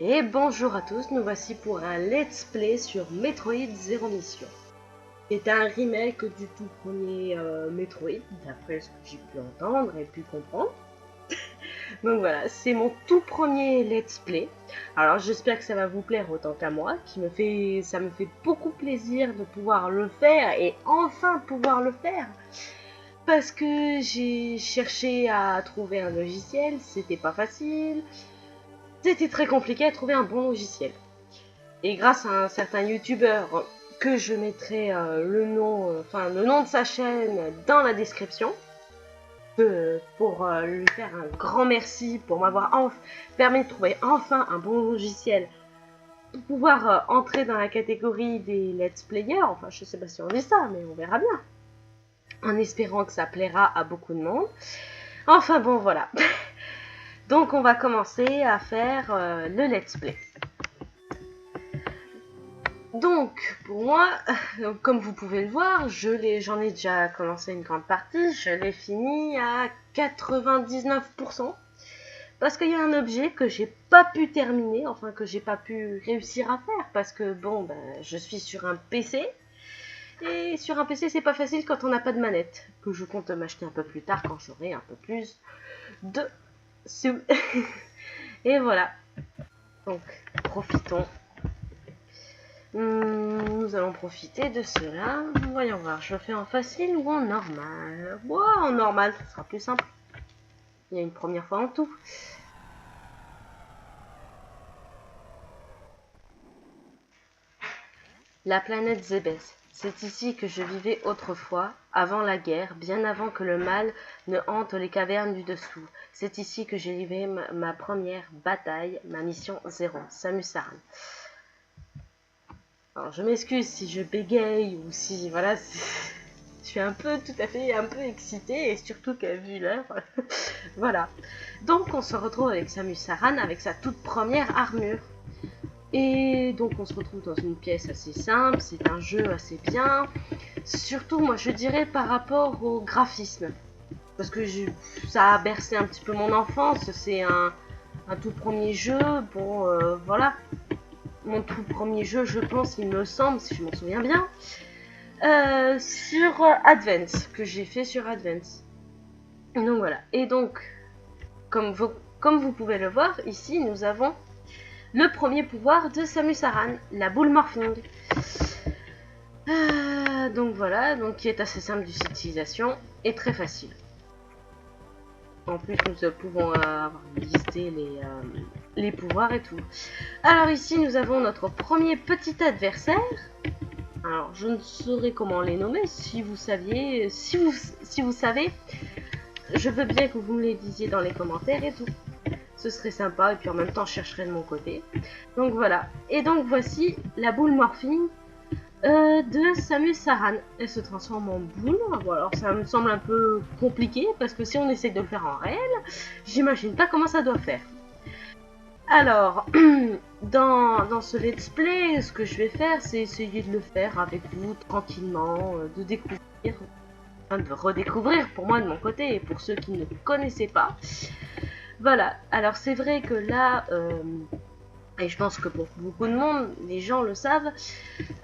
Et bonjour à tous, nous voici pour un let's play sur Metroid Zero Mission. C'est un remake du tout premier Metroid, d'après ce que j'ai pu entendre et pu comprendre. Donc voilà, c'est mon tout premier let's play. Alors j'espère que ça va vous plaire autant qu'à moi, ça me fait beaucoup plaisir de pouvoir le faire et enfin pouvoir le faire. Parce que j'ai cherché à trouver un logiciel, c'était pas facile. C'était très compliqué à trouver un bon logiciel. Et grâce à un certain youtubeur que je mettrai le nom de sa chaîne dans la description, pour lui faire un grand merci pour m'avoir permis de trouver enfin un bon logiciel pour pouvoir entrer dans la catégorie des let's players. Enfin, je sais pas si on dit ça, mais on verra bien. En espérant que ça plaira à beaucoup de monde. Enfin bon, voilà. Donc on va commencer à faire le let's play. Donc, pour moi, comme vous pouvez le voir, j'en ai déjà commencé une grande partie, je l'ai fini à 99%, parce qu'il y a un objet que j'ai pas pu terminer, enfin que j'ai pas pu réussir à faire, parce que bon, je suis sur un PC, et sur un PC c'est pas facile quand on n'a pas de manette, que je compte m'acheter un peu plus tard quand j'aurai un peu plus de sous. Et voilà, donc profitons. Nous allons profiter de cela. Voyons voir, je le fais en facile ou en normal. En normal, ce sera plus simple. Il y a une première fois en tout. La planète Zébès. C'est ici que je vivais autrefois, avant la guerre, bien avant que le mal ne hante les cavernes du dessous. C'est ici que j'ai livré ma première bataille, ma mission 0, Samus Aran. Alors, je m'excuse si je bégaye ou si, voilà, je suis un peu excitée et surtout qu'à vu l'heure, voilà. Donc, on se retrouve avec Samus Aran avec sa toute première armure. Et donc, on se retrouve dans une pièce assez simple, c'est un jeu assez bien. Surtout, moi, je dirais par rapport au graphisme. Parce que ça a bercé un petit peu mon enfance, c'est un tout premier jeu, bon, voilà. Mon tout premier jeu, je pense, il me semble, si je m'en souviens bien, sur Advance, que j'ai fait sur Advance. Donc voilà. Et donc, comme vous pouvez le voir, ici, nous avons le premier pouvoir de Samus Aran, la boule morphing. Donc voilà, donc qui est assez simple d'utilisation et très facile. En plus, nous pouvons avoir listé les pouvoirs et tout. Alors ici, nous avons notre premier petit adversaire. Alors, je ne saurais comment les nommer. Si vous saviez, si vous savez, je veux bien que vous me les disiez dans les commentaires et tout. Ce serait sympa, et puis en même temps, je chercherai de mon côté. Donc voilà. Et donc, voici la boule morphing de Samus Aran. Elle se transforme en boule. Bon, alors, ça me semble un peu compliqué, parce que si on essaie de le faire en réel, j'imagine pas comment ça doit faire. Alors, dans ce let's play, ce que je vais faire, c'est essayer de le faire avec vous tranquillement, de redécouvrir pour moi de mon côté et pour ceux qui ne connaissaient pas. Voilà, alors c'est vrai que là, et je pense que pour beaucoup de monde, les gens le savent,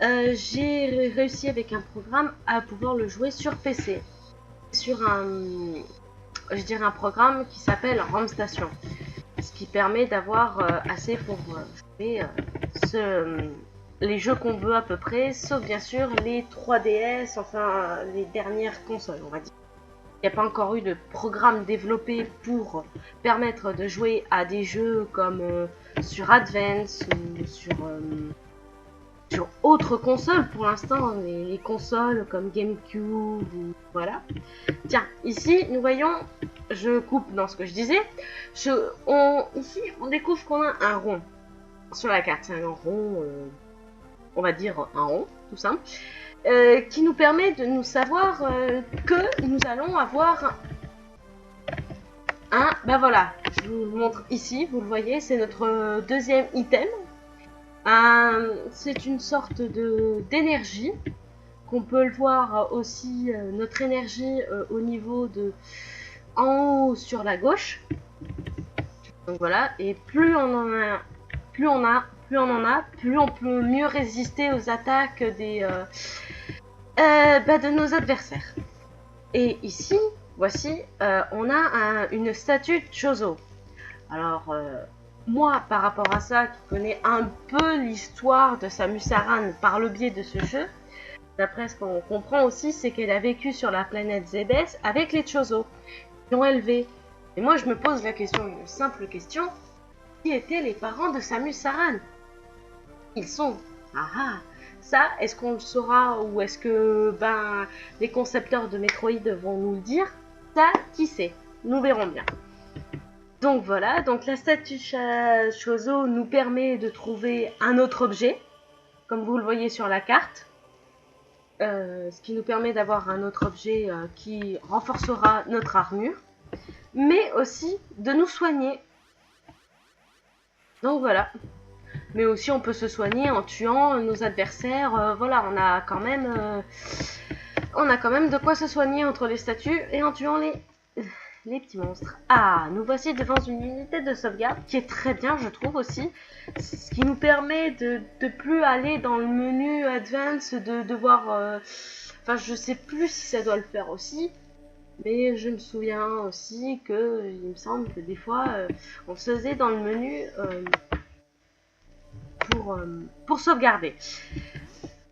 j'ai réussi avec un programme à pouvoir le jouer sur PC. Sur un programme qui s'appelle ROM Station. Ce qui permet d'avoir assez pour jouer les jeux qu'on veut à peu près, sauf bien sûr les 3DS, enfin les dernières consoles, on va dire. Il n'y a pas encore eu de programme développé pour permettre de jouer à des jeux comme sur Advance ou sur autres consoles pour l'instant, les consoles comme GameCube, ou, voilà. Tiens, ici, nous voyons, je coupe dans ce que je disais, ici, on découvre qu'on a un rond sur la carte. C'est un rond, on va dire un rond, tout simple, qui nous permet de nous savoir que nous allons avoir un... Ben voilà, je vous le montre ici, vous le voyez, c'est notre deuxième item. C'est une sorte d'énergie qu'on peut le voir aussi, notre énergie au niveau de en haut sur la gauche. Donc voilà, et plus on en a plus on en a, plus on peut mieux résister aux attaques de nos adversaires. Et ici, voici, on a une statue de Chozo. Alors, moi, par rapport à ça, qui connais un peu l'histoire de Samus Aran par le biais de ce jeu, d'après ce qu'on comprend aussi, c'est qu'elle a vécu sur la planète Zebes avec les Chozo, qui l'ont élevée. Et moi, je me pose la question, une simple question, qui étaient les parents de Samus Aran? Ils sont... Ça, est-ce qu'on le saura ou est-ce que les concepteurs de Metroid vont nous le dire? Ça, qui sait? Nous verrons bien. Donc voilà, donc la statue Chozo nous permet de trouver un autre objet, comme vous le voyez sur la carte. Ce qui nous permet d'avoir un autre objet qui renforcera notre armure, mais aussi de nous soigner. Donc voilà. Mais aussi on peut se soigner en tuant nos adversaires. Voilà, on a quand même de quoi se soigner entre les statues et en tuant les petits monstres. Ah, nous voici devant une unité de sauvegarde qui est très bien, je trouve aussi. Ce qui nous permet de plus aller dans le menu Advance, de voir... Enfin, je sais plus si ça doit le faire aussi. Mais je me souviens aussi que, il me semble que des fois, on se faisait dans le menu pour sauvegarder.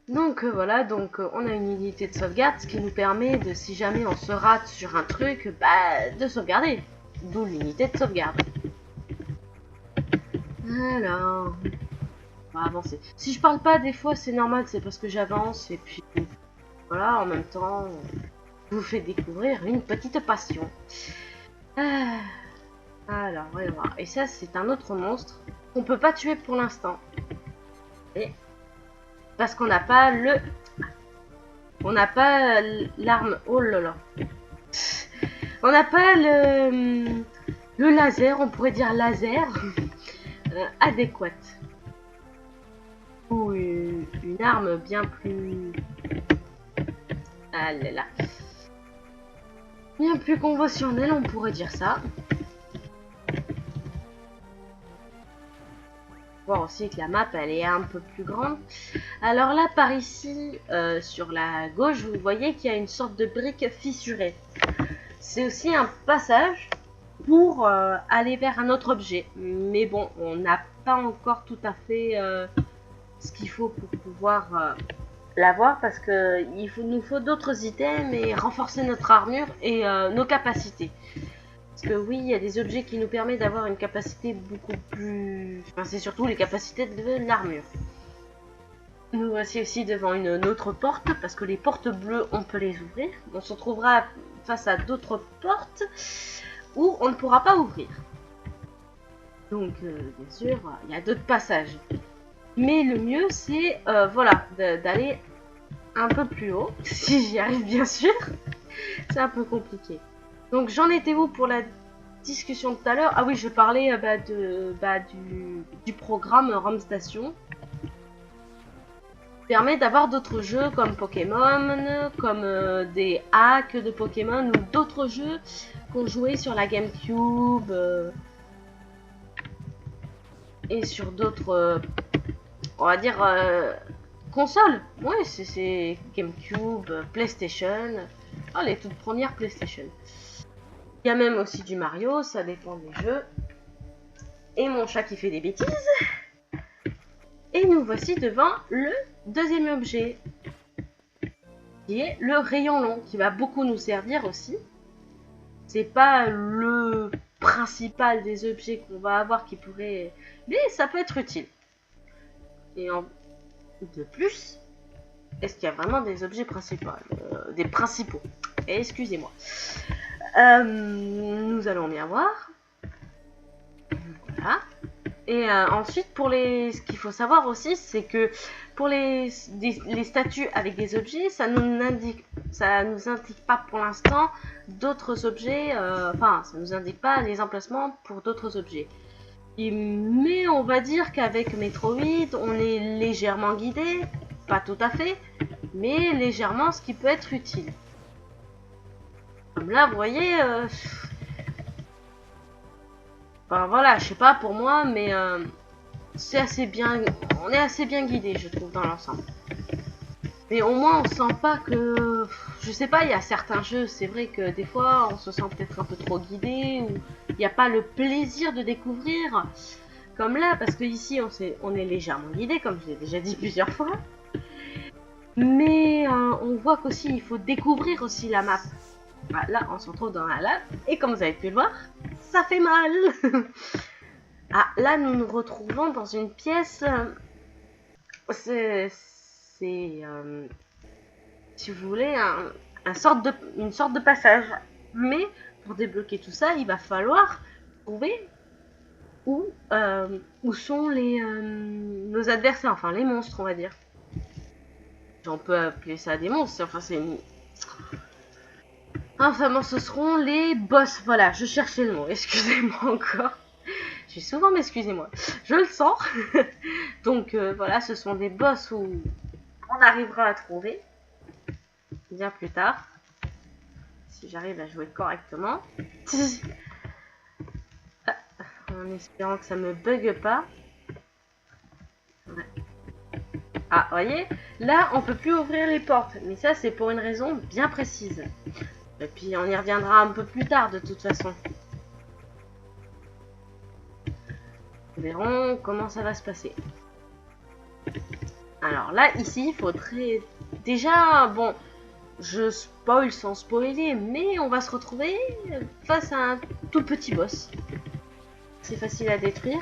Donc voilà, donc on a une unité de sauvegarde, ce qui nous permet de, si jamais on se rate sur un truc, de sauvegarder. D'où l'unité de sauvegarde. Alors, on va avancer. Si je parle pas des fois, c'est normal, c'est parce que j'avance et puis voilà, en même temps, je vous fais découvrir une petite passion. Alors, voyons voir. Et ça, c'est un autre monstre qu'on peut pas tuer pour l'instant. Et parce qu'on n'a pas l'arme. Oh là là. On n'a pas le laser, on pourrait dire laser adéquate. Ou une arme bien plus... Ah là là. Bien plus conventionnelle, on pourrait dire ça. Voir aussi que la map elle est un peu plus grande. Alors là par ici sur la gauche vous voyez qu'il y a une sorte de brique fissurée. C'est aussi un passage pour aller vers un autre objet. Mais bon, on n'a pas encore tout à fait ce qu'il faut pour pouvoir l'avoir parce que nous faut d'autres items et renforcer notre armure et nos capacités. Parce que oui, il y a des objets qui nous permettent d'avoir une capacité beaucoup plus... Enfin, c'est surtout les capacités de l'armure. Nous voici aussi devant une autre porte, parce que les portes bleues, on peut les ouvrir. On se retrouvera face à d'autres portes où on ne pourra pas ouvrir. Donc, bien sûr, il y a d'autres passages. Mais le mieux, c'est voilà, d'aller un peu plus haut, si j'y arrive bien sûr. C'est un peu compliqué. Donc j'en étais où pour la discussion de tout à l'heure? Ah oui, je parlais du programme Rome Station. Permet d'avoir d'autres jeux comme Pokémon, comme des hacks de Pokémon ou d'autres jeux qu'on jouait sur la GameCube et sur d'autres, on va dire, consoles. Ouais, c'est GameCube, PlayStation, les toutes premières PlayStation. Il y a même aussi du Mario, ça dépend des jeux. Et mon chat qui fait des bêtises. Et nous voici devant le deuxième objet, qui est le rayon long, qui va beaucoup nous servir aussi. C'est pas le principal des objets qu'on va avoir qui pourrait... Mais ça peut être utile. Et de plus, est-ce qu'il y a vraiment des objets principaux? Des principaux. Excusez-moi. Nous allons bien voir. Voilà. Et ensuite, ce qu'il faut savoir aussi, c'est que pour les statues avec des objets, ça nous indique pas pour l'instant d'autres objets. Enfin, ça nous indique pas les emplacements pour d'autres objets. Mais on va dire qu'avec Metroid, on est légèrement guidé, pas tout à fait, mais légèrement, ce qui peut être utile. Comme là, vous voyez, enfin voilà, je sais pas pour moi, mais c'est assez bien, on est assez bien guidé, je trouve, dans l'ensemble. Mais au moins, on sent pas que, je sais pas, il y a certains jeux, c'est vrai que des fois, on se sent peut-être un peu trop guidé, ou il n'y a pas le plaisir de découvrir, comme là, parce que ici, on est légèrement guidé, comme je l'ai déjà dit plusieurs fois. Mais on voit qu'aussi, il faut découvrir aussi la map. Bah, là, on se retrouve dans la lave, et comme vous avez pu le voir, ça fait mal. Ah, là, nous nous retrouvons dans une pièce, c'est si vous voulez, une sorte de passage. Mais pour débloquer tout ça, il va falloir trouver où sont nos adversaires, enfin les monstres, on va dire. On peut appeler ça des monstres, enfin c'est une... Enfin bon, ce seront les boss, voilà, je cherchais le mot, excusez-moi encore. Je vais souvent m'excuser-moi, je le sens. Donc voilà, ce sont des boss où on arrivera à trouver bien plus tard. Si j'arrive à jouer correctement. En espérant que ça me bug pas. Ouais. Ah, voyez, là, on peut plus ouvrir les portes. Mais ça, c'est pour une raison bien précise. Et puis, on y reviendra un peu plus tard, de toute façon. Nous verrons comment ça va se passer. Alors là, ici, il faudrait... Déjà, bon, je spoil sans spoiler, mais on va se retrouver face à un tout petit boss. C'est facile à détruire.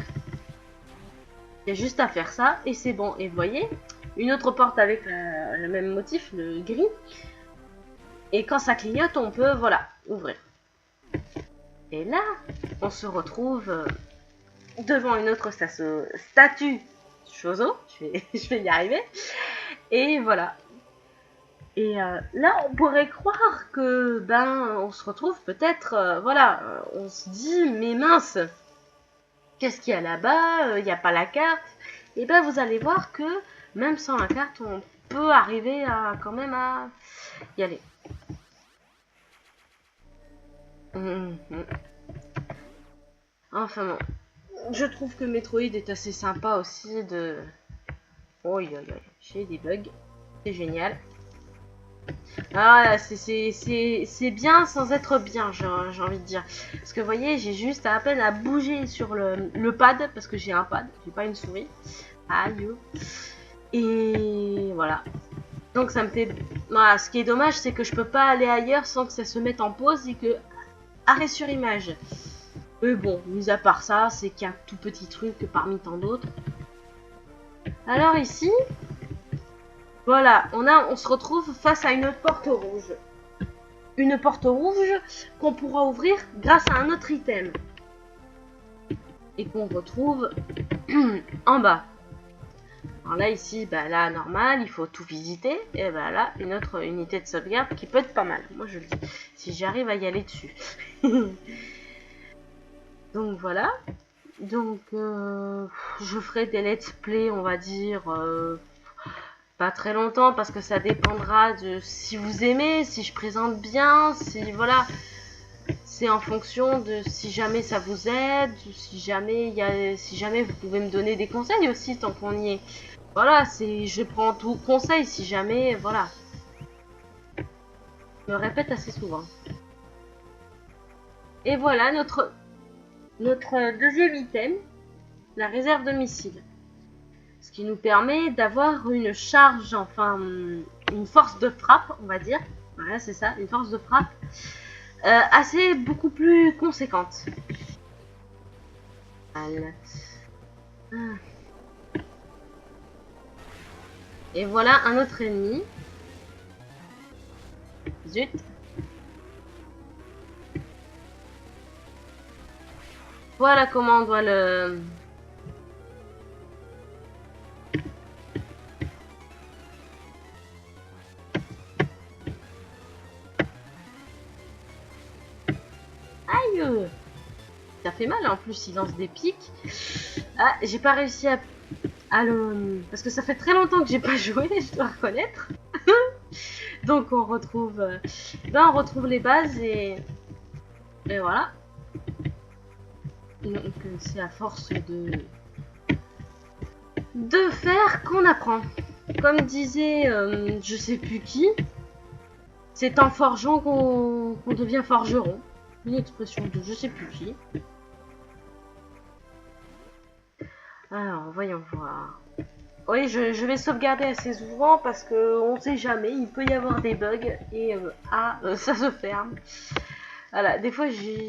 Il y a juste à faire ça et c'est bon. Et vous voyez, une autre porte avec le même motif, le gris. Et quand ça clignote, on peut, voilà, ouvrir. Et là, on se retrouve devant une autre statue Chozo. Je vais y arriver. Et voilà. Et là, on pourrait croire que, ben, on se retrouve peut-être, voilà, on se dit, mais mince, qu'est-ce qu'il y a là-bas? Il n'y a pas la carte. Et ben, vous allez voir que, même sans la carte, on peut arriver à, quand même, à y aller. Enfin bon, je trouve que Metroid est assez sympa aussi de... Oh, j'ai des bugs, c'est génial. Ah, c'est bien sans être bien, j'ai envie de dire. Parce que vous voyez, j'ai juste à peine à bouger sur le pad, parce que j'ai un pad, j'ai pas une souris. Aïe. Et voilà. Donc ça me fait... Voilà, ce qui est dommage, c'est que je peux pas aller ailleurs sans que ça se mette en pause et que... Arrêt sur image. Mais bon, mis à part ça, c'est qu'un tout petit truc parmi tant d'autres. Alors ici... Voilà, on se retrouve face à une porte rouge. Une porte rouge qu'on pourra ouvrir grâce à un autre item. Et qu'on retrouve en bas. Alors là, ici, bah là, normal, il faut tout visiter. Et bah là, une autre unité de sauvegarde qui peut être pas mal. Moi, je le dis, si j'arrive à y aller dessus. Donc voilà. Donc, je ferai des let's play, on va dire... pas très longtemps parce que ça dépendra de si vous aimez, si je présente bien, si voilà, c'est en fonction de si jamais ça vous aide, si jamais si jamais vous pouvez me donner des conseils aussi tant qu'on y est. Voilà, je prends tout conseil si jamais, voilà. Je me répète assez souvent. Et voilà notre deuxième item, la réserve de missiles. Ce qui nous permet d'avoir une charge, enfin une force de frappe, on va dire. Voilà, c'est ça, une force de frappe assez beaucoup plus conséquente. Voilà. Et voilà un autre ennemi. Zut. Voilà comment on doit le... Aïe! Ça fait mal, en plus il lance des pics. Ah, j'ai pas réussi à le... Parce que ça fait très longtemps que j'ai pas joué, je dois reconnaître. Donc on retrouve... Là on retrouve les bases et voilà. Donc c'est à force de... de faire qu'on apprend. Comme disait je sais plus qui, c'est en forgeant qu'on devient forgeron. Une expression de je sais plus qui. Alors, voyons voir. Oui, je vais sauvegarder assez souvent parce que on sait jamais, il peut y avoir des bugs et ça se ferme. Voilà, des fois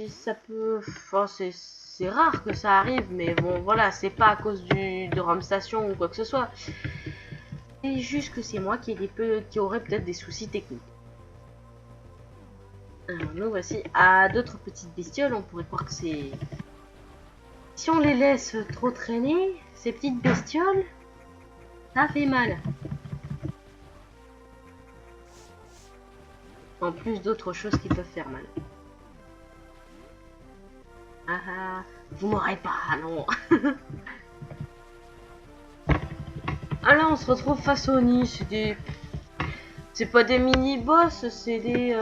ça peut, enfin, c'est rare que ça arrive, mais bon voilà, c'est pas à cause de RAM Station ou quoi que ce soit. C'est juste que c'est moi qui aurait peut-être des soucis techniques. Alors nous voici à d'autres petites bestioles, on pourrait croire que c'est... Si on les laisse trop traîner, ces petites bestioles, ça fait mal. En plus d'autres choses qui peuvent faire mal. Ah ah, vous m'aurez pas, non. Ah là, on se retrouve face au nid, c'est pas des mini-boss, c'est des...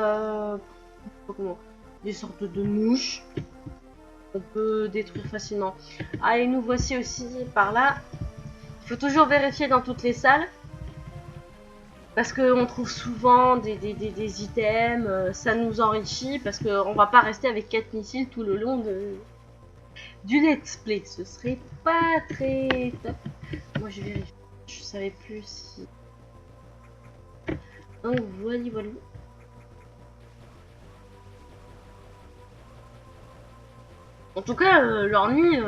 des sortes de mouches qu'on peut détruire facilement. Ah, et nous voici aussi par là. Il faut toujours vérifier dans toutes les salles. Parce qu'on trouve souvent des items, ça nous enrichit, parce qu'on va pas rester avec 4 missiles tout le long du let's play. Ce serait pas très top. Moi je vérifie, je savais plus si... Donc voilà, voilà. En tout cas, leur nuit,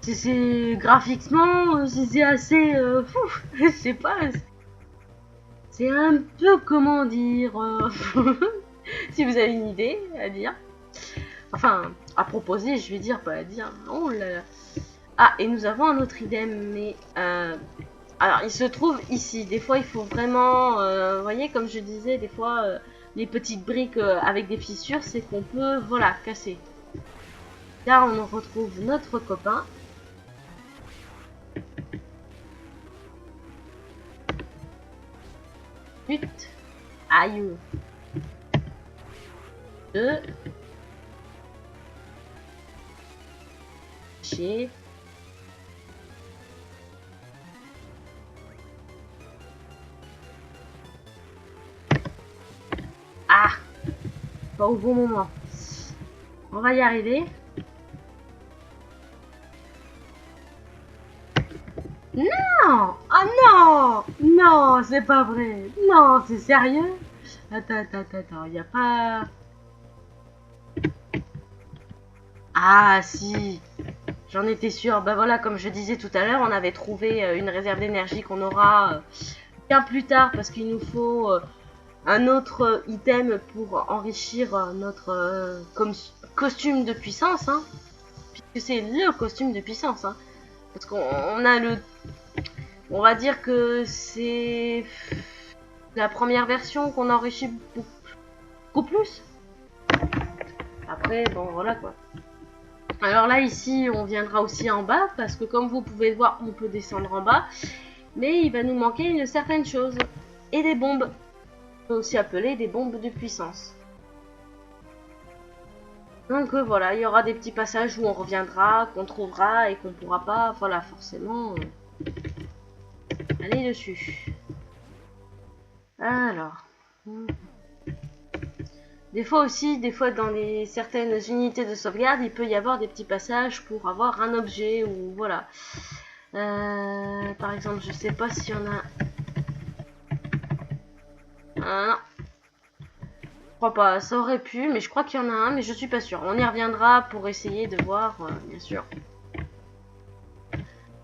c'est graphiquement, c'est assez fou. Je sais pas. C'est un peu, comment dire, si vous avez une idée à dire. Enfin, à proposer, je vais dire, pas à dire. Oh là là. Ah, et nous avons un autre idem, mais... alors, il se trouve ici. Des fois, il faut vraiment... vous voyez, comme je disais, des fois, les petites briques avec des fissures, c'est qu'on peut, voilà, casser. Là, on retrouve notre copain. Chut. Aïe. 2. Chier. Ah, pas au bon moment. On va y arriver. Non! Oh non! Non, c'est pas vrai. Non, c'est sérieux? Attends, y a pas... Ah si, j'en étais sûre. Bah voilà, comme je disais tout à l'heure, on avait trouvé une réserve d'énergie qu'on aura bien plus tard parce qu'il nous faut un autre item pour enrichir notre costume de puissance, hein, puisque c'est le costume de puissance, hein, parce qu'on a le... On va dire que c'est la première version qu'on enrichit beaucoup plus. Après, bon voilà quoi. Alors là, ici, on viendra aussi en bas, parce que comme vous pouvez le voir, on peut descendre en bas. Mais il va nous manquer une certaine chose. Et des bombes. On peut aussi appeler des bombes de puissance. Donc voilà, il y aura des petits passages où on reviendra, qu'on trouvera et qu'on pourra pas, voilà, forcément, aller dessus. Alors... Des fois aussi, dans certaines unités de sauvegarde, il peut y avoir des petits passages pour avoir un objet ou voilà. Par exemple, je sais pas s'il y en a... non. Je crois pas, ça aurait pu, mais je crois qu'il y en a un, mais je suis pas sûre. On y reviendra pour essayer de voir, bien sûr.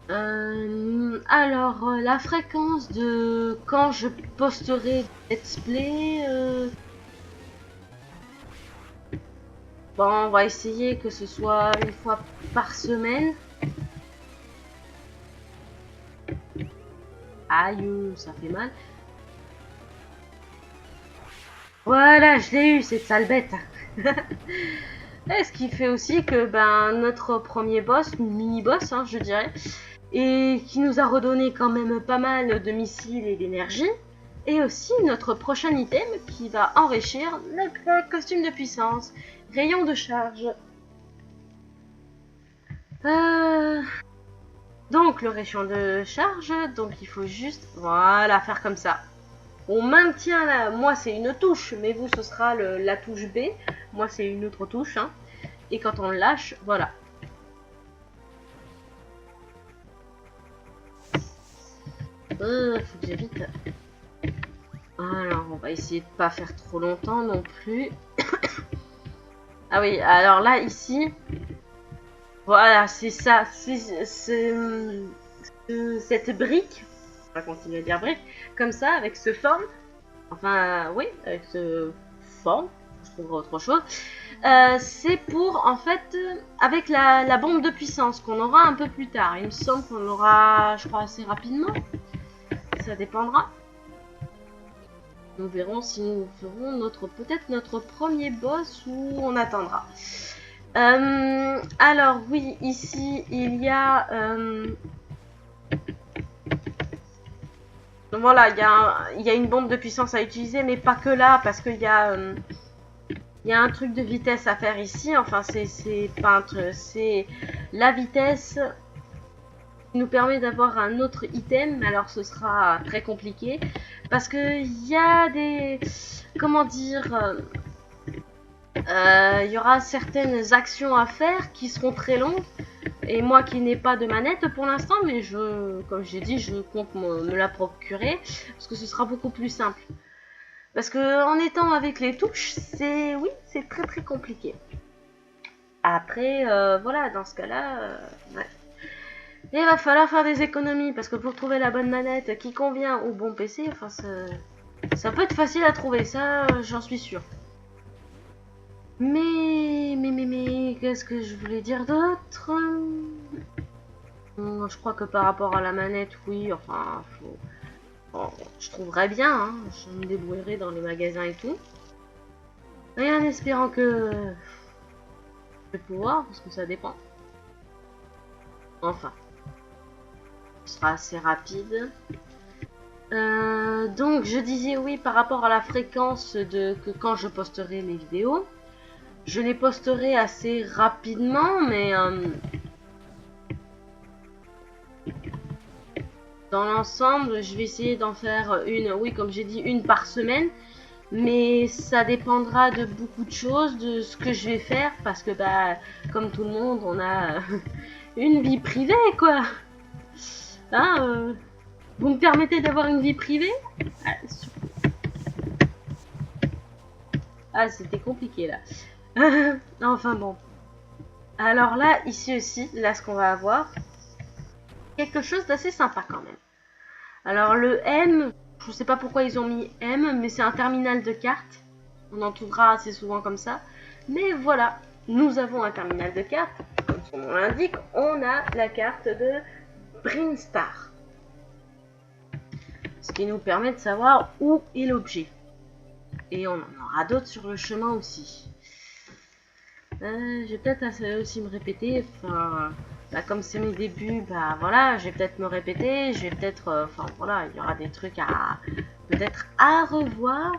Alors, la fréquence de quand je posterai let's play... Bon, on va essayer que ce soit une fois par semaine. Aïe, ça fait mal. Voilà, je l'ai eu, cette sale bête. Et ce qui fait aussi que notre premier boss, mini-boss, hein, je dirais, et qui nous a redonné quand même pas mal de missiles et d'énergie, et aussi notre prochain item qui va enrichir notre costume de puissance. Rayon de charge. Donc le réchaud de charge, donc il faut juste, voilà, faire comme ça. On maintient la, moi c'est une touche, mais vous ce sera la touche B. Moi c'est une autre touche, hein. Et quand on le lâche, voilà. Faut que j'évite. Alors on va essayer de pas faire trop longtemps non plus. Ah oui, alors là ici, voilà, c'est ça, cette brique, on va continuer à dire brique, comme ça, avec ce forme, enfin, oui, avec ce forme, je trouverai autre chose, c'est pour, en fait, avec la bombe de puissance qu'on aura un peu plus tard. Il me semble qu'on l'aura, je crois, assez rapidement, ça dépendra. Nous verrons si nous ferons peut-être notre premier boss ou on attendra. Alors oui, ici il y a voilà, il y a une bombe de puissance à utiliser, mais pas que là, parce qu'il y a un truc de vitesse à faire ici. Enfin, c'est pas un truc, c'est la vitesse qui nous permet d'avoir un autre item. Alors ce sera très compliqué parce que il y a des, comment dire, il y aura certaines actions à faire qui seront très longues. Et moi qui n'ai pas de manette pour l'instant, mais comme j'ai dit, je compte me la procurer parce que ce sera beaucoup plus simple. Parce que en étant avec les touches, c'est très très compliqué. Après, voilà, dans ce cas-là, ouais. Et il va falloir faire des économies parce que pour trouver la bonne manette qui convient au bon PC, enfin, ça peut être facile à trouver, ça, j'en suis sûre. Mais, qu'est-ce que je voulais dire d'autre? Je crois que par rapport à la manette, oui, enfin, bon, je trouverais bien, hein, je me débrouillerai dans les magasins et tout. Et en espérant que je vais pouvoir, parce que ça dépend. Enfin, ce sera assez rapide. Donc, je disais oui par rapport à la fréquence que quand je posterai les vidéos. Je les posterai assez rapidement, mais dans l'ensemble, je vais essayer d'en faire une, oui, comme j'ai dit, une par semaine. Mais ça dépendra de beaucoup de choses, de ce que je vais faire, parce que, bah, comme tout le monde, on a une vie privée, quoi. Hein, vous me permettez d'avoir une vie privée? Ah, c'était compliqué, là. Enfin bon. Alors là, ici aussi, là ce qu'on va avoir, quelque chose d'assez sympa quand même. Alors le M, je sais pas pourquoi ils ont mis M, mais c'est un terminal de cartes. On en trouvera assez souvent comme ça. Mais voilà, nous avons un terminal de cartes. Comme son nom l'indique, on a la carte de Brinstar. Ce qui nous permet de savoir où est l'objet. Et on en aura d'autres sur le chemin aussi. Je vais peut-être aussi me répéter, enfin, bah, comme c'est mes débuts, bah voilà, je vais peut-être me répéter, je vais peut-être, enfin voilà, il y aura des trucs à peut-être à revoir.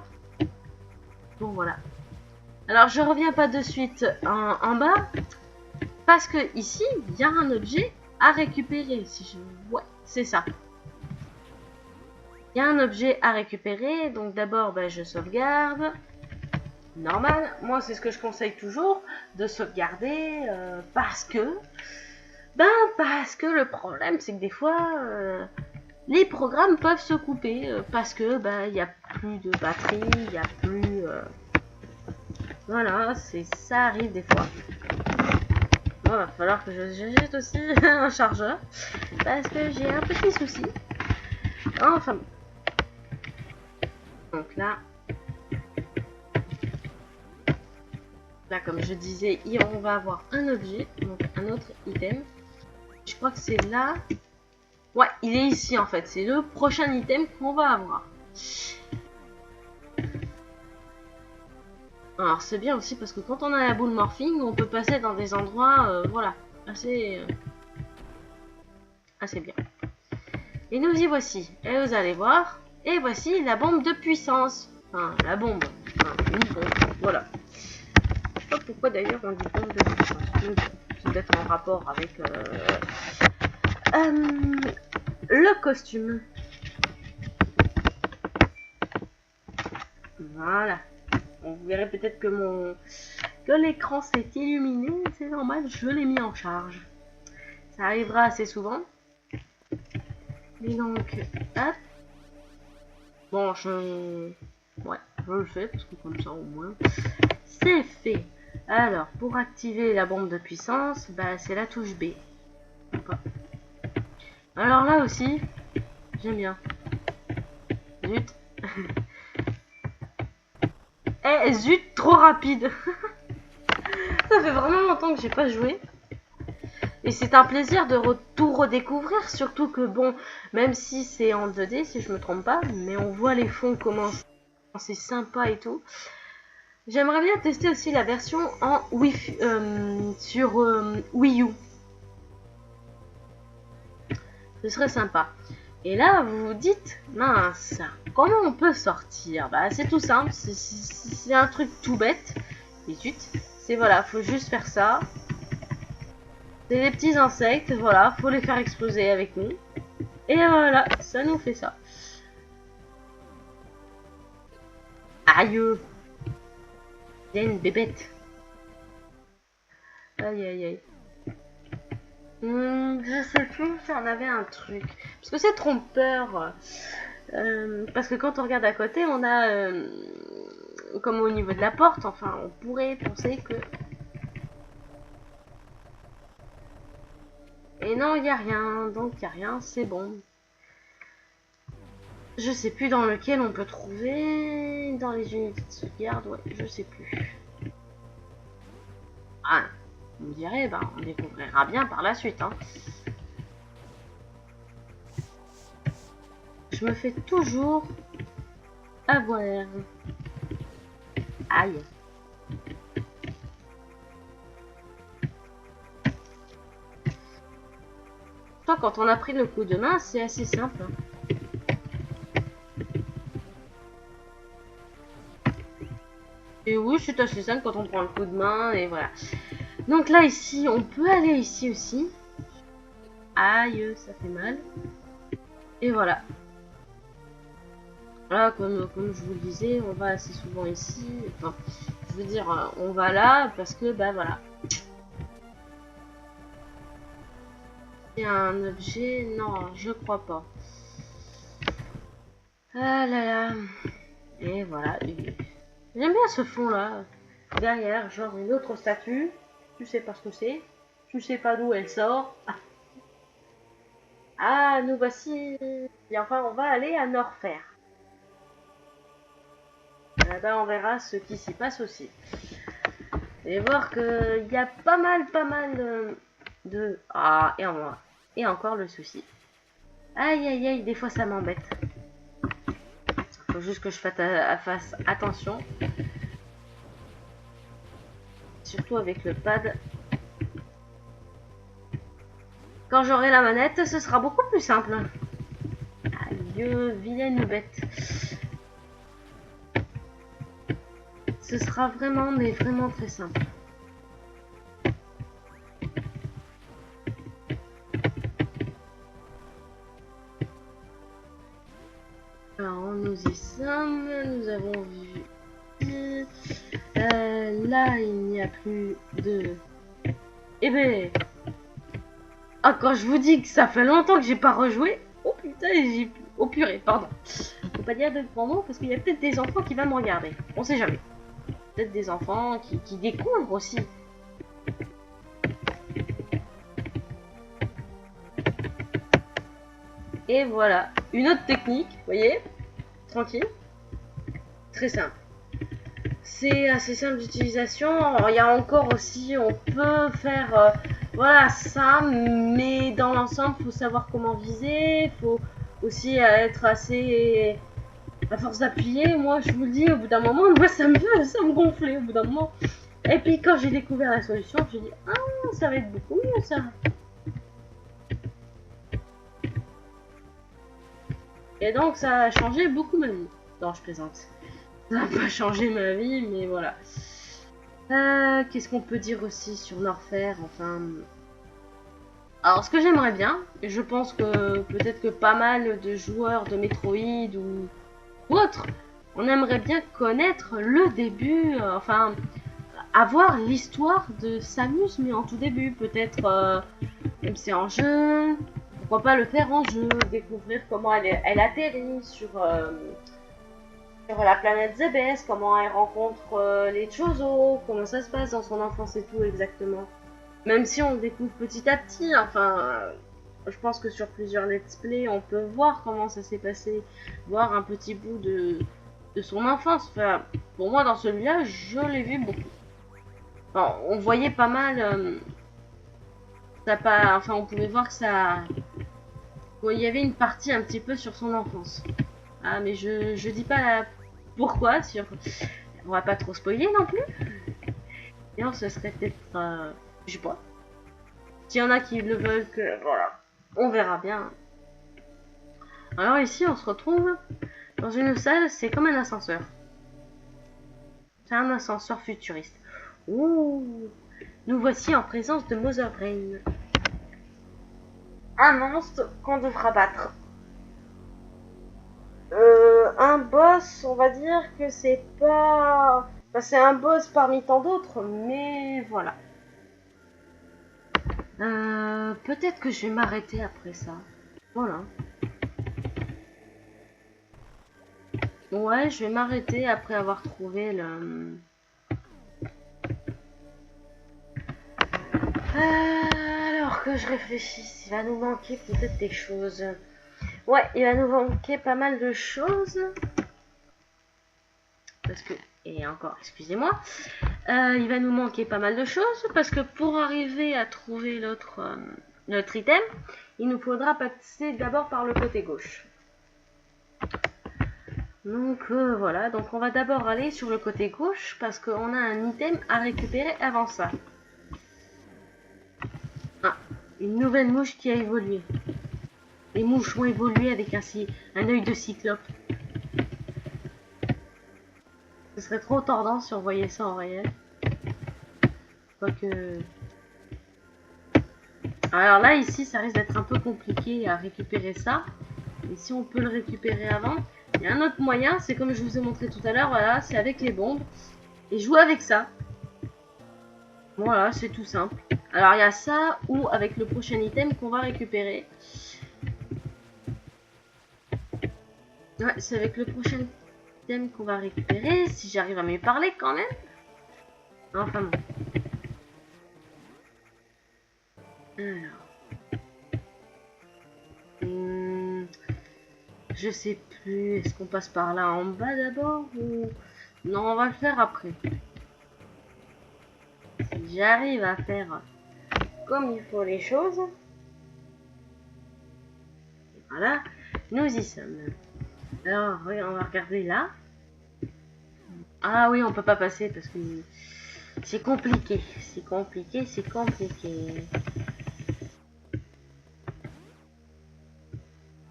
Bon voilà. Alors je reviens pas de suite en bas, parce que ici, il y a un objet à récupérer, ouais, c'est ça. Il y a un objet à récupérer, donc d'abord, bah, je sauvegarde. Normal, moi c'est ce que je conseille toujours, de sauvegarder, parce que le problème c'est que des fois les programmes peuvent se couper parce que il y a plus de batterie, il y a plus voilà, ça arrive des fois. Bon, va falloir que je jette aussi un chargeur parce que j'ai un petit souci. Enfin donc là, comme je disais, on va avoir un objet, donc un autre item. Je crois que c'est là. Ouais, il est ici en fait. C'est le prochain item qu'on va avoir. Alors c'est bien aussi parce que quand on a la boule morphing, on peut passer dans des endroits, voilà, assez bien. Et nous y voici. Et vous allez voir. Et voici la bombe de puissance. Enfin, la bombe. Enfin, une bombe. Voilà. Je sais pas pourquoi d'ailleurs on dit bombe de puissance. C'est peut-être en rapport avec Le costume. Voilà. Vous verrez peut-être que l'écran s'est illuminé. C'est normal, je l'ai mis en charge. Ça arrivera assez souvent. Et donc, hop. Bon, ouais, je le fais parce que comme ça au moins, c'est fait. Alors, pour activer la bombe de puissance, bah, c'est la touche B. Alors là aussi, j'aime bien. Zut. Eh, zut, trop rapide. Ça fait vraiment longtemps que j'ai pas joué. Et c'est un plaisir de tout redécouvrir, surtout que bon, même si c'est en 2D, si je me trompe pas, mais on voit les fonds comment c'est sympa et tout. J'aimerais bien tester aussi la version en sur Wii U. Ce serait sympa. Et là, vous vous dites, mince, comment on peut sortir? Bah, c'est tout simple, c'est un truc tout bête. Et zut, c'est voilà, faut juste faire ça. C'est des petits insectes, voilà, faut les faire exploser avec nous. Et voilà, ça nous fait ça. Aïe! Il y a une bébête. Aïe aïe aïe. Je sais plus si on avait un truc. Parce que c'est trompeur. Parce que quand on regarde à côté, on a... comme au niveau de la porte, enfin, on pourrait penser que... Et non, il n'y a rien. Donc, il n'y a rien, c'est bon. Je sais plus dans lequel on peut trouver... Dans les unités de sauvegarde, ouais, je sais plus. Ah, on dirait, bah, on découvrira bien par la suite, hein. Je me fais toujours avoir. Aïe. Quand on a pris le coup de main, c'est assez simple. Et oui, c'est assez simple quand on prend le coup de main, et voilà. Donc là, ici, on peut aller ici aussi. Aïe, ça fait mal. Et voilà. Là, comme je vous le disais, on va assez souvent ici. Enfin, je veux dire, on va là parce que, bah voilà. C'est un objet? Non, je crois pas. Ah là là. Et voilà. J'aime bien ce fond là. Derrière, genre une autre statue. Tu sais pas ce que c'est. Tu sais pas d'où elle sort. Ah, nous voici. Et enfin, on va aller à Norfair. Là-bas, on verra ce qui s'y passe aussi. Et voir qu'il y a pas mal de... Ah, et encore le souci. Aïe, aïe, aïe, des fois ça m'embête. Faut juste que je fasse attention. Surtout avec le pad. Quand j'aurai la manette, ce sera beaucoup plus simple. Aïe, vilaine bête. Ce sera vraiment, mais vraiment très simple. Alors, nous y sommes. Nous avons vu... là, il n'y a plus de... Eh ben... Ah, quand je vous dis que ça fait longtemps que j'ai pas rejoué... Oh putain, j'ai... Oh purée, pardon. Faut pas dire de grands mots parce qu'il y a peut-être des enfants qui vont me regarder. On sait jamais. Peut-être des enfants qui découvrent aussi. Et voilà. Une autre technique, vous voyez. Tranquille. Très simple. C'est assez simple d'utilisation. Il y a encore aussi, on peut faire voilà ça, mais dans l'ensemble, faut savoir comment viser, faut aussi être assez à force d'appuyer. Moi, je vous le dis, au bout d'un moment, moi ça me gonflait au bout d'un moment. Et puis quand j'ai découvert la solution, je me suis dit ah ça va être beaucoup mieux ça. Et donc ça a changé beaucoup ma vie. Non, je plaisante. Ça n'a pas changé ma vie, mais voilà. Qu'est-ce qu'on peut dire aussi sur Norfair? Enfin... Alors, ce que j'aimerais bien, et je pense que peut-être que pas mal de joueurs de Metroid ou autres, on aimerait bien connaître le début, enfin, avoir l'histoire de Samus, mais en tout début, peut-être, même si c'est en jeu, pourquoi pas le faire en jeu, découvrir comment elle atterrit sur la planète Zebes, comment elle rencontre les Chozo, comment ça se passe dans son enfance et tout exactement. Même si on le découvre petit à petit, enfin, je pense que sur plusieurs let's play, on peut voir comment ça s'est passé, voir un petit bout de son enfance. Enfin, pour moi, dans celui-là, je l'ai vu beaucoup. Enfin, on voyait pas mal, enfin, on pouvait voir que ça, bon, il y avait une partie un petit peu sur son enfance. Ah, mais je dis pas pourquoi, on va pas trop spoiler non plus. Et non, ce serait peut-être, je sais pas. S'il y en a qui le veulent, que voilà, on verra bien. Alors ici, on se retrouve dans une salle, c'est comme un ascenseur. C'est un ascenseur futuriste. Ouh, nous voici en présence de Mother Brain. Un monstre qu'on devra battre. Un boss, on va dire que c'est pas... Enfin, c'est un boss parmi tant d'autres, mais voilà. Peut-être que je vais m'arrêter après ça. Voilà. Ouais, je vais m'arrêter après avoir trouvé le... alors que je réfléchisse, il va nous manquer peut-être des choses. Ouais, il va nous manquer pas mal de choses. Parce que... Et encore, excusez-moi. Il va nous manquer pas mal de choses. Parce que pour arriver à trouver l'autre item, il nous faudra passer d'abord par le côté gauche. Donc voilà, donc on va d'abord aller sur le côté gauche. Parce qu'on a un item à récupérer avant ça. Ah, une nouvelle mouche qui a évolué. Les mouches ont évolué avec un œil de cyclope. Ce serait trop tordant si on voyait ça en réel. Quoique... Alors là, ici, ça risque d'être un peu compliqué à récupérer ça. Et si on peut le récupérer avant, il y a un autre moyen, c'est comme je vous ai montré tout à l'heure, voilà, c'est avec les bombes. Et jouer avec ça. Voilà, c'est tout simple. Alors il y a ça ou avec le prochain item qu'on va récupérer. Ouais, c'est avec le prochain item qu'on va récupérer, si j'arrive à m'y parler quand même. Enfin bon. Alors. Je sais plus. Est-ce qu'on passe par là en bas d'abord ou... Non, on va le faire après. Si j'arrive à faire comme il faut les choses. Et voilà, nous y sommes. Alors, on va regarder là. Ah oui, on peut pas passer parce que c'est compliqué. C'est compliqué, c'est compliqué.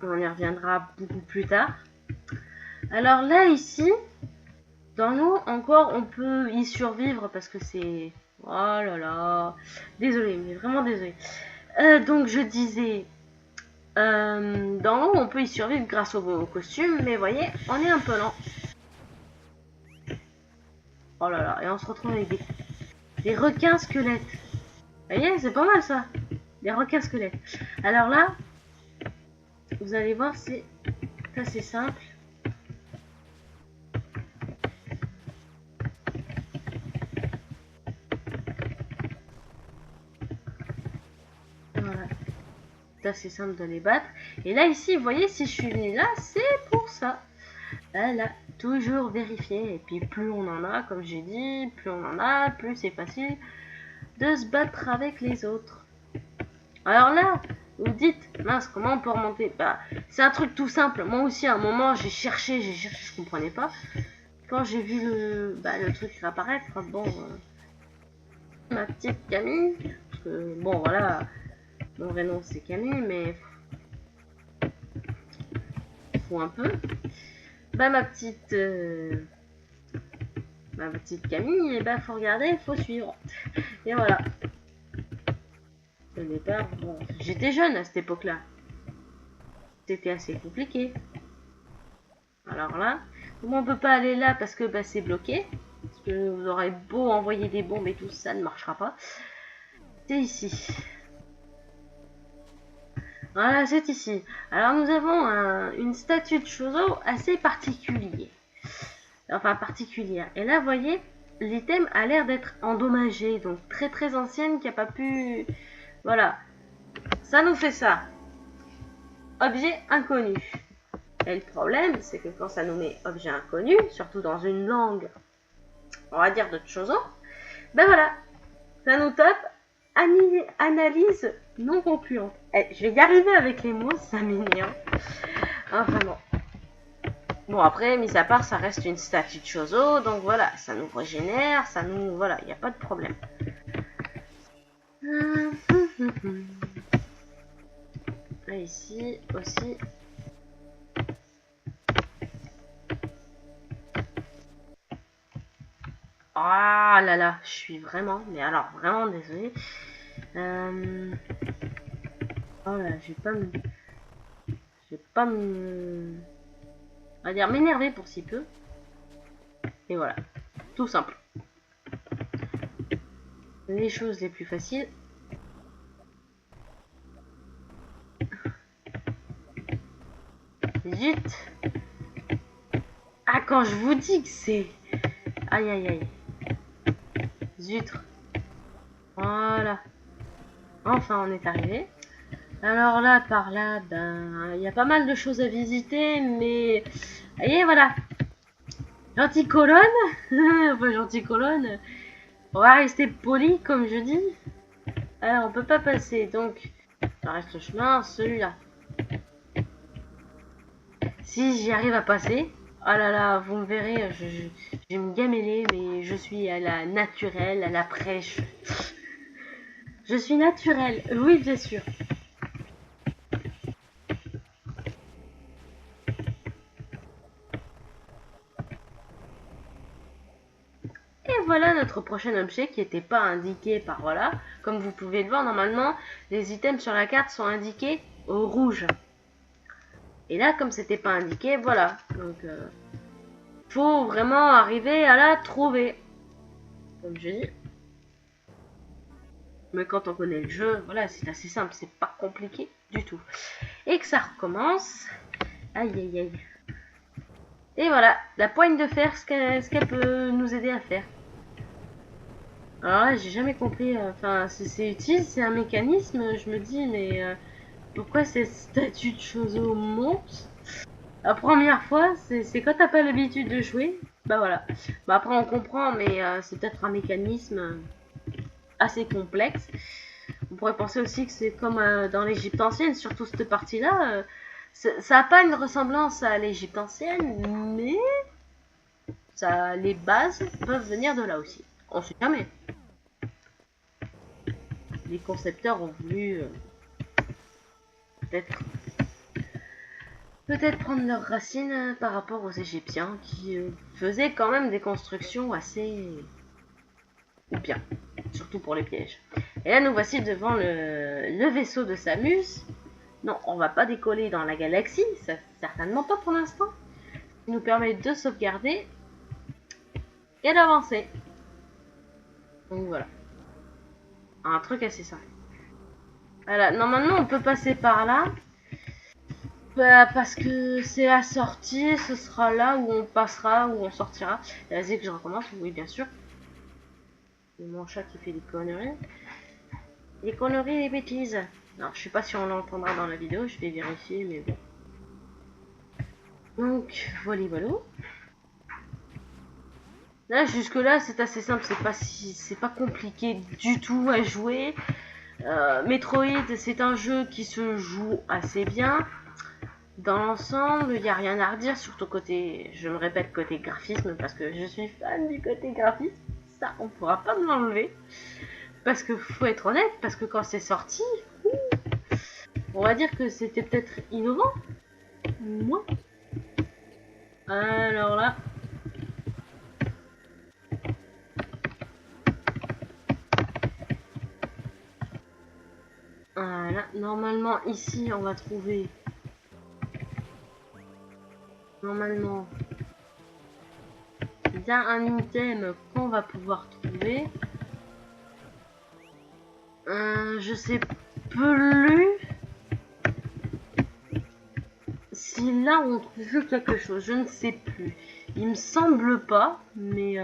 On y reviendra beaucoup plus tard. Alors là, ici, dans l'eau, encore, on peut y survivre parce que c'est... Oh là là. Désolée, mais vraiment désolée. Donc, je disais... dans l'eau, on peut y survivre grâce au costume, mais vous voyez, on est un peu lent. Oh là là, et on se retrouve avec des requins squelettes. Vous voyez, c'est pas mal ça. Des requins squelettes. Alors là, vous allez voir, c'est assez simple. Voilà. C'est assez simple de les battre. Et là, ici, vous voyez, si je suis venu là, c'est pour ça. Voilà, toujours vérifier. Et puis, plus on en a, comme j'ai dit, plus on en a, plus c'est facile de se battre avec les autres. Alors là, vous dites, mince, comment on peut remonter? Bah, c'est un truc tout simple. Moi aussi, à un moment, j'ai cherché, je comprenais pas. Quand j'ai vu le truc apparaître, bon, ma petite Camille, parce que, bon, voilà, mon vrai nom c'est Camille, mais faut un peu. Bah, ma petite Camille, et bah, faut regarder, faut suivre. Et voilà. Au départ, bon, j'étais jeune à cette époque-là. C'était assez compliqué. Alors là, comment on peut pas aller là parce que bah, c'est bloqué. Parce que vous aurez beau envoyer des bombes et tout, ça ne marchera pas. C'est ici. Voilà, c'est ici. Alors nous avons une statue de Chozo assez particulière. Enfin particulière. Et là, vous voyez, l'item a l'air d'être endommagé. Donc très très ancienne qui n'a pas pu... Voilà. Ça nous fait ça. Objet inconnu. Et le problème, c'est que quand ça nous met objet inconnu, surtout dans une langue, on va dire de Chozo, ben voilà, ça nous tape analyse non concluante. Je vais y arriver avec les mots, ça m'énerve. Enfin bon. Bon après, mis à part, ça reste une statue de Chozo, donc voilà, ça nous régénère, ça nous... Voilà, il n'y a pas de problème. Et ici aussi... Ah là là, je suis vraiment, mais alors vraiment désolée. Oh là, je vais pas me... On va dire m'énerver pour si peu. Et voilà, tout simple. Les choses les plus faciles. Zut. Ah, quand je vous dis que c'est... Aïe aïe aïe. Zut. Voilà. Enfin, on est arrivé. Alors là, par là, ben, il y a pas mal de choses à visiter, mais... Voyez, voilà. Gentille colonne. Enfin, gentille colonne. On va rester poli, comme je dis. Alors, on peut pas passer, donc... Ça reste le chemin, celui-là. Si j'y arrive à passer... Oh là là, vous me verrez, je vais me gameler, mais je suis à la naturelle, à la prêche. Je suis naturelle, oui, bien sûr. Et voilà notre prochain objet qui n'était pas indiqué par voilà. Comme vous pouvez le voir, normalement, les items sur la carte sont indiqués au rouge. Et là, comme c'était pas indiqué, voilà. Donc, faut vraiment arriver à la trouver. Comme je dis. Mais quand on connaît le jeu, voilà, c'est assez simple, c'est pas compliqué du tout. Et que ça recommence. Aïe aïe aïe. Et voilà, la poigne de fer, ce qu'elle peut nous aider à faire. Alors là, j'ai jamais compris, enfin, c'est utile, c'est un mécanisme, je me dis, mais pourquoi cette statue de Chozo monte? La première fois, c'est quand t'as pas l'habitude de jouer, bah voilà. Bah après on comprend, mais c'est peut-être un mécanisme assez complexe. On pourrait penser aussi que c'est comme dans l'Égypte ancienne, surtout cette partie-là. Ça n'a pas une ressemblance à l'Égypte ancienne, mais ça, les bases peuvent venir de là aussi. On sait jamais. Les concepteurs ont voulu peut-être prendre leurs racines par rapport aux Égyptiens qui faisaient quand même des constructions assez bien, surtout pour les pièges. Et là, nous voici devant le vaisseau de Samus. Non, on va pas décoller dans la galaxie, ça, certainement pas pour l'instant. Ce qui nous permet de sauvegarder et d'avancer. Donc voilà. Un truc assez simple. Voilà, normalement on peut passer par là. Bah, parce que c'est la sortie, ce sera là où on passera, où on sortira. Vas-y que je recommence, oui bien sûr. C'est mon chat qui fait des conneries. Des conneries, des bêtises. Alors je sais pas si on l'entendra dans la vidéo, je vais vérifier, mais bon. Donc voilà, voilà. Là jusque là c'est assez simple, c'est pas compliqué du tout à jouer. Metroid c'est un jeu qui se joue assez bien. Dans l'ensemble, il n'y a rien à redire, surtout côté, je me répète, côté graphisme, parce que je suis fan du côté graphisme. Ça, on pourra pas me l'enlever. Parce que faut être honnête, parce que quand c'est sorti, on va dire que c'était peut-être innovant. Moi. Alors là. Voilà, normalement ici on va trouver... Normalement, il y a un item qu'on va pouvoir trouver. Je sais plus si là on trouve quelque chose, je ne sais plus. Il me semble pas, mais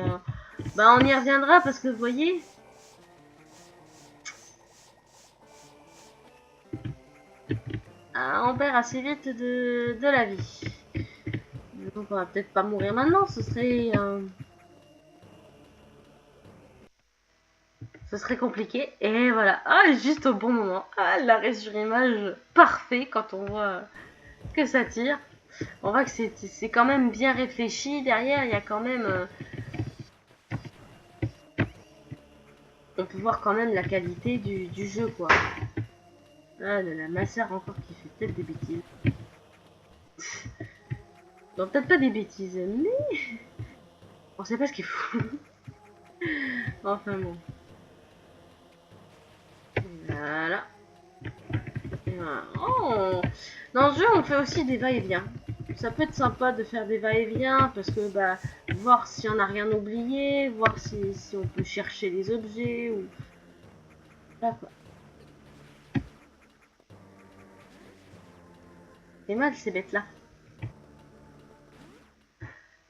bah on y reviendra parce que vous voyez... on perd assez vite de la vie. Donc on va peut-être pas mourir maintenant, ce serait compliqué. Et voilà, juste au bon moment. L'arrêt sur image parfait quand on voit que ça tire. On voit que c'est quand même bien réfléchi. Derrière, il y a quand même... on peut voir quand même la qualité du jeu, quoi. Ah là là, ma soeur encore qui fait peut-être des bêtises. Non, peut-être pas des bêtises, mais... on sait pas ce qu'il faut. Enfin bon. Voilà. Voilà. Oh, dans ce jeu, on fait aussi des va-et-vient. Ça peut être sympa de faire des va-et-vient parce que, bah, voir si on n'a rien oublié, voir si on peut chercher les objets ou... Là, quoi. C'est mal ces bêtes-là.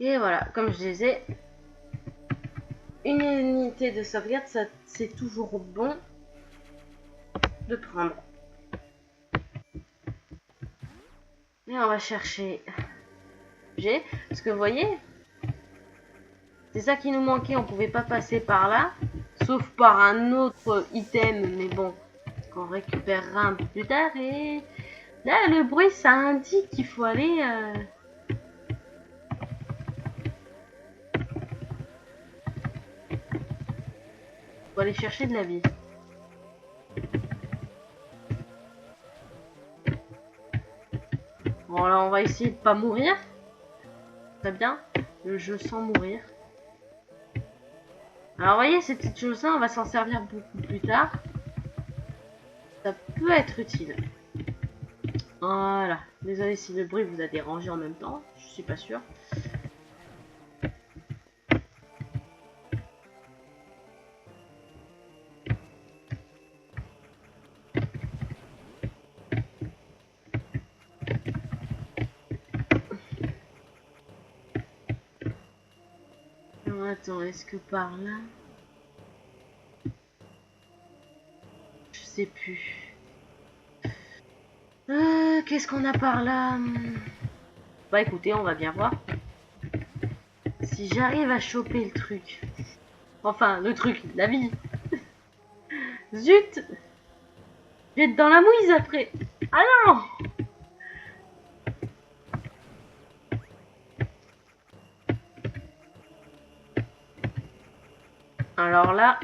Et voilà, comme je disais, une unité de sauvegarde, ça c'est toujours bon de prendre. Et on va chercher G, parce que vous voyez, c'est ça qui nous manquait, on pouvait pas passer par là, sauf par un autre item, mais bon, qu'on récupérera un peu plus tard. Et là, le bruit, ça indique qu'il faut aller... faut aller chercher de la vie. Bon, là, on va essayer de pas mourir. Très bien. Le jeu sans mourir. Alors, vous voyez, ces petites choses-là, on va s'en servir beaucoup plus tard. Ça peut être utile. Voilà. Désolé si le bruit vous a dérangé en même temps. Je suis pas sûre. Alors, attends, est-ce que par là... je sais plus. Qu'est-ce qu'on a par là? Bah écoutez, on va bien voir. Si j'arrive à choper le truc. Enfin, le truc, la vie. Zut! Je vais être dans la mouise après. Ah non! Alors là,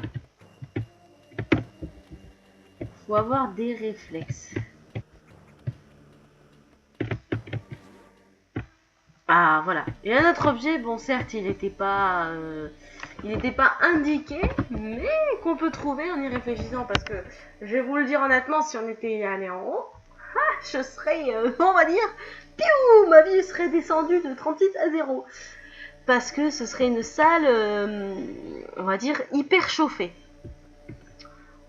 faut avoir des réflexes. Ah voilà. Et un autre objet, bon certes il n'était pas indiqué, mais qu'on peut trouver en y réfléchissant, parce que je vais vous le dire honnêtement, si on était allé en haut, je serais, on va dire, piou, ma vie serait descendue de 36 à 0. Parce que ce serait une salle, on va dire, hyper chauffée.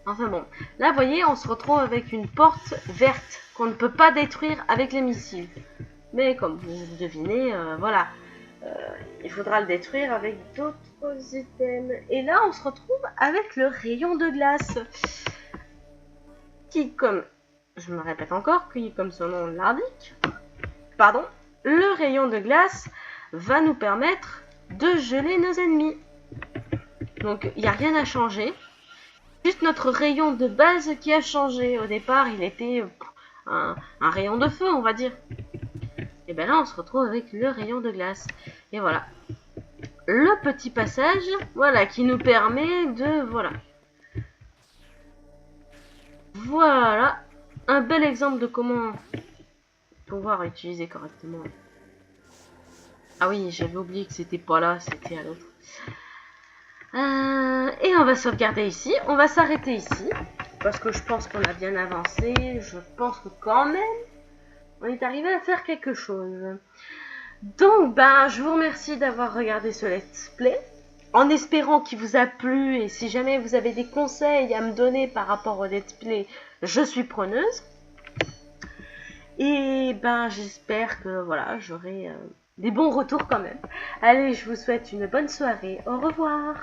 Enfin bon, là vous voyez, on se retrouve avec une porte verte qu'on ne peut pas détruire avec les missiles. Mais comme vous devinez, voilà, il faudra le détruire avec d'autres items. Et là, on se retrouve avec le rayon de glace. Qui, comme, je me répète encore, qui, comme son nom l'indique, pardon, le rayon de glace va nous permettre de geler nos ennemis. Donc, il n'y a rien à changer. Juste notre rayon de base qui a changé. Au départ, il était un rayon de feu, on va dire. Et bien là, on se retrouve avec le rayon de glace. Et voilà. Le petit passage, voilà, qui nous permet de... Voilà. Voilà. Un bel exemple de comment pouvoir utiliser correctement. Ah oui, j'avais oublié que c'était pas là, c'était à l'autre. Et on va sauvegarder ici. On va s'arrêter ici. parce que je pense qu'on a bien avancé. Je pense que quand même, on est arrivé à faire quelque chose. Donc, ben, je vous remercie d'avoir regardé ce let's play. En espérant qu'il vous a plu, et si jamais vous avez des conseils à me donner par rapport au let's play, je suis preneuse. Et ben, j'espère que voilà, j'aurai des bons retours quand même. Allez, je vous souhaite une bonne soirée. Au revoir.